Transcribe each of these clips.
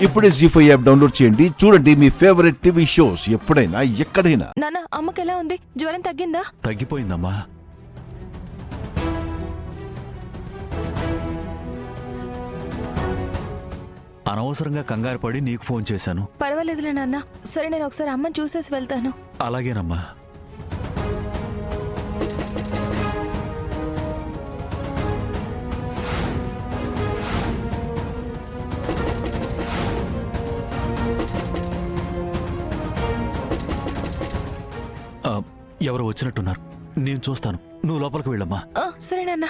ఇప్పుడే జీ5 app download చేయండి. చూడండి మీ ఫేవరెట్ టీవీ షోస్ ఎప్పుడైనా ఎక్కడైనా. నాన్న, అమ్మకి ఎలా ఉంది? జ్వరం తగ్గిందా? తగ్గిపోయిందమ్మా. అనవసరంగా కంగారు పడి నీకు ఫోన్ చేశాను. పర్వాలేదులే నాన్న. సరే, నేను ఒకసారి అమ్మని చూసేసి వెళ్తాను. అలాగేనమ్మా. ఎవరు వచ్చినట్టున్నారు, నేను చూస్తాను. నువ్వు లోపలికి వెళ్ళమ్మా. సరే నాన్న.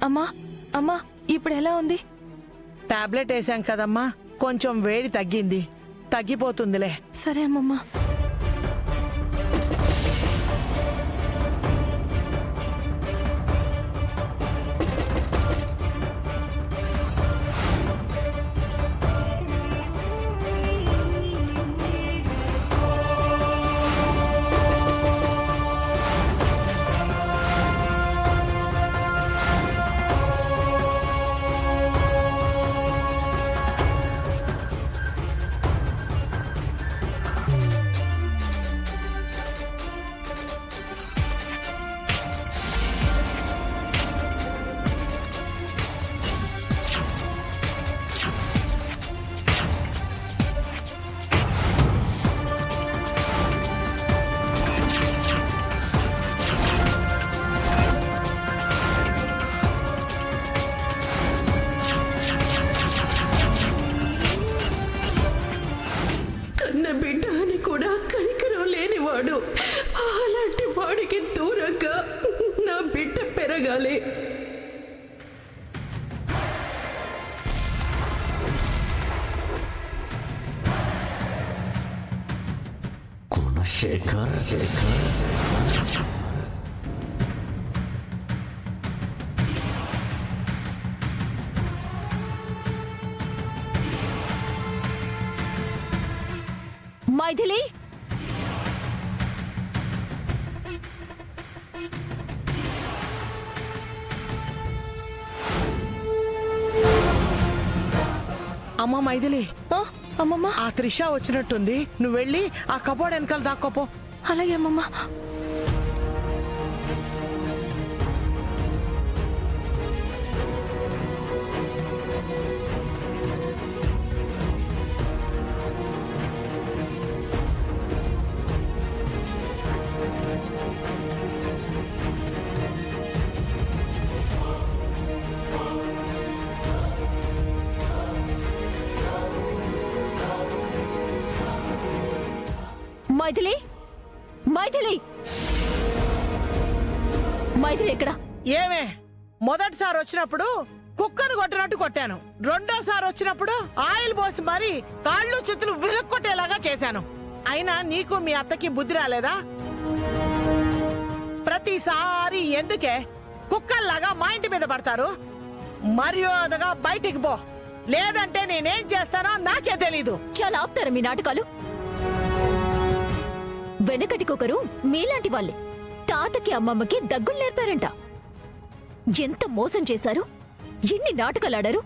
అమ్మా, అమ్మా, ఇప్పుడు ఎలా ఉంది? టాబ్లెట్ వేసాం కదమ్మా, కొంచెం వేడి తగ్గింది, తగ్గిపోతుందిలే. సరే అమ్మమ్మ. అలాంటి వాడికి దూరంగా నా బిడ్డ పెరగాలి. గుణశేఖర్ మైథిలి, అమ్మ మైథిలి, అమ్మమ్మ, ఆ త్రిష వచ్చినట్టుంది. నువ్వు వెళ్ళి ఆ కబోర్డ్ వెనకాల దాక్కోపో. అలాగే అమ్మమ్మ. మైథిలి, మైథిలి, మైథిలి ఎక్కడ? ఏమే, మొదటిసారి వచ్చినప్పుడు కుక్కను కొట్టినట్టు కొట్టాను. రెండోసారి వచ్చినప్పుడు ఆయిల్ పోసి మరి కాళ్ళు చేతులు విరక్కొట్టేలాగా చేశాను. అయినా నీకు మీ అత్తకి బుద్ధి రాలేదా? ప్రతిసారి ఎందుకే కుక్కల్లాగా మా ఇంటి మీద పడతారు? మర్యాదగా బయటికి పో, లేదంటే నేనేం చేస్తానో నాకే తెలీదు. చాలా ఆపుతారు మీ నాటకాలు. వెనకటికొకరు మీలాంటి వాళ్ళే తాతకి అమ్మమ్మకి దగ్గులు నేర్పారంట. ఎంత మోసం చేశారు, ఎన్ని నాటకాలాడారు.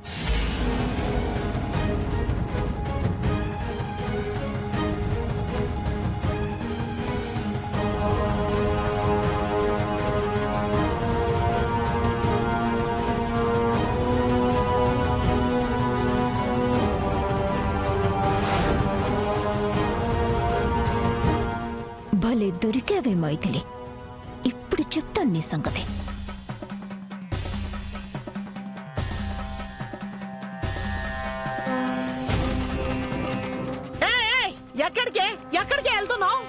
భలే దొరికావే మైథిలి. ఇప్పుడు చెప్తాను నీ సంగతి. ఎక్కడికే ఎక్కడికే వెళ్తున్నావు?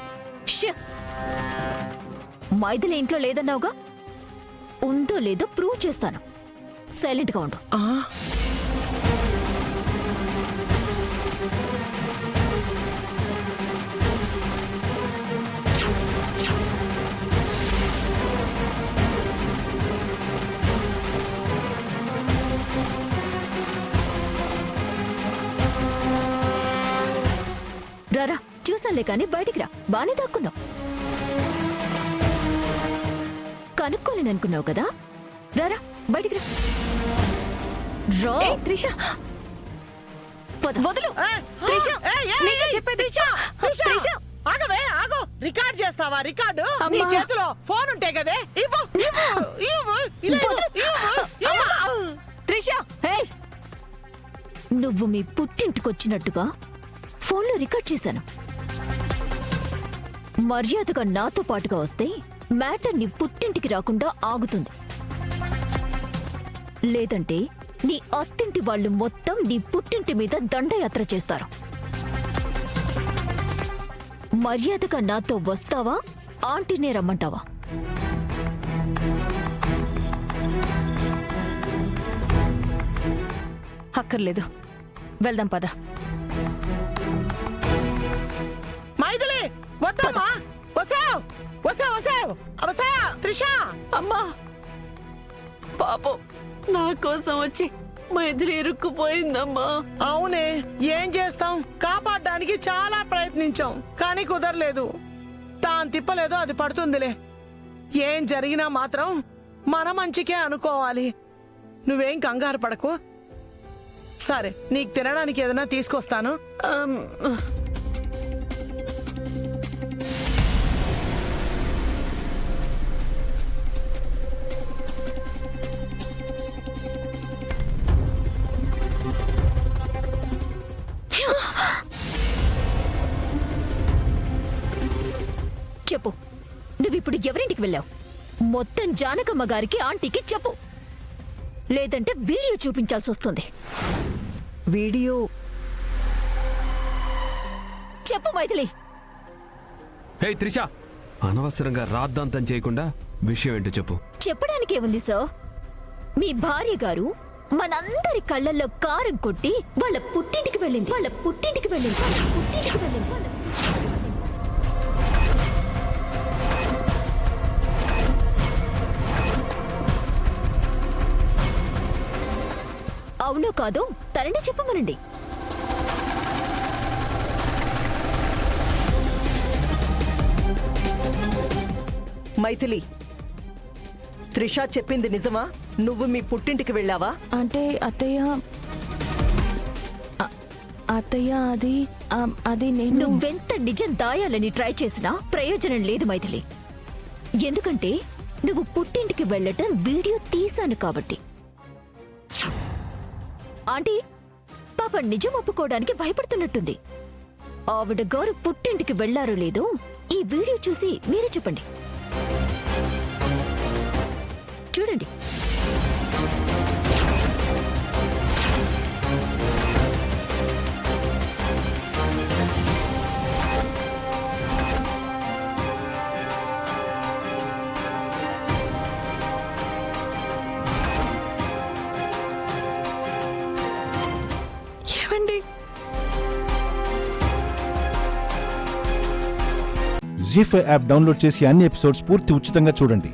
మైథిలి ఇంట్లో లేదన్నావుగా, ఉందో లేదో ప్రూవ్ చేస్తాను. సైలెంట్ గా ఉండు. రారా, చూసానులే కానీ బయటికి రా. బానే దాక్కున్నావు. కనుక్కోలేననుకున్నావు కదా, రారా బయటికి రా. రా ఏయ్, త్రిష పద. వదులు ఏ, త్రిష, ఏ, ఏ, నీకే ఏ, చెప్పేది. త్రిష, త్రిష, త్రిష. ఆగవే ఆగు. రికార్డ్ చేస్తావా? రికార్డు నీ అమ్మా. చేతిలో ఫోన్ ఉంటే కదే. ఇవ్వు ఇవ్వు ఇవ్వు ఇలా ఇవ్వు, ఇవ్వు, ఇవ్వు. త్రిష ఏయ్! నువ్వు మీ పుట్టింటికొచ్చినట్టుగా ఫోన్లో రికార్డ్ చేశాను. మర్యాదగా నాతో పాటుగా వస్తే మ్యాటర్ నీ పుట్టింటికి రాకుండా ఆగుతుంది. లేదంటే నీ అత్తింటి వాళ్ళు మొత్తం నీ పుట్టింటి మీద దండయాత్ర చేస్తారు. మర్యాదగా నాతో వస్తావా, ఆంటీనే రమ్మంటావా? అక్కర్లేదు, వెళ్దాం పద. మైథిలి వద్దమ్మా. వసావ్ వసావ్ వసావ్ వసా త్రిష. అమ్మా పాపం నా కోసం వచ్చి మైథిలి ఇరుక్కుపోయిందమ్మా. అవునే, ఏం చేస్తాం? కాపాడడానికి చాలా ప్రయత్నించాం కానీ కుదరలేదు. తాను తిప్పలేదో అది పడుతుందిలే. ఏం జరిగినా మాత్రం మన మంచికే అనుకోవాలి. నువ్వేం కంగారు పడకు. సరే, నీకు తినడానికి ఏదైనా తీసుకొస్తాను. అమ్, చెప్పు, నువ్విప్పుడు ఎవరింటికి వెళ్ళావు? మొత్తం జానకమ్మ గారికి, ఆంటీకి చెప్పు. లేదంటే వీడియో చూపించాల్సి వస్తుంది. వీడియో చెప్పు మైథిలి. హే త్రిష, అనవసరంగా రాద్దాంతం చేయకుండా విషయం ఏంటో చెప్పు. చెప్పడానికేముంది సార్? మీ భార్య గారు మనందరి కళ్ళల్లో కారం కొట్టి వాళ్ళ పుట్టింటికి వెళ్ళింది. వాళ్ళ పుట్టింటికి వెళ్ళింది. వాళ్ళ పుట్టింటికి వెళ్ళింది. వాళ్ళ అవునో కాదో తననే చెప్పమనండి. మైథిలి, త్రిష చెప్పింది నిజమా? నువ్వు మీ పుట్టింటికి వెళ్ళావా? అంటే అత్తయ్య అత్తయ్య అది నేను నువ్వెంత నిజం దాయాలని ట్రై చేసినా ప్రయోజనం లేదు మైథిలి. ఎందుకంటే నువ్వు పుట్టింటికి వెళ్ళటం వీడియో తీశాను కాబట్టి. ఆంటీ పాప నిజం ఒప్పుకోవడానికి భయపడుతున్నట్టుంది. ఆవిడ గారు పుట్టింటికి వెళ్లారో లేదో ఈ వీడియో చూసి మీరే చెప్పండి. చూడండి. ఏమండి జీ5 యాప్ డౌన్లోడ్ చేసి అన్ని ఎపిసోడ్స్ పూర్తి ఉచితంగా చూడండి.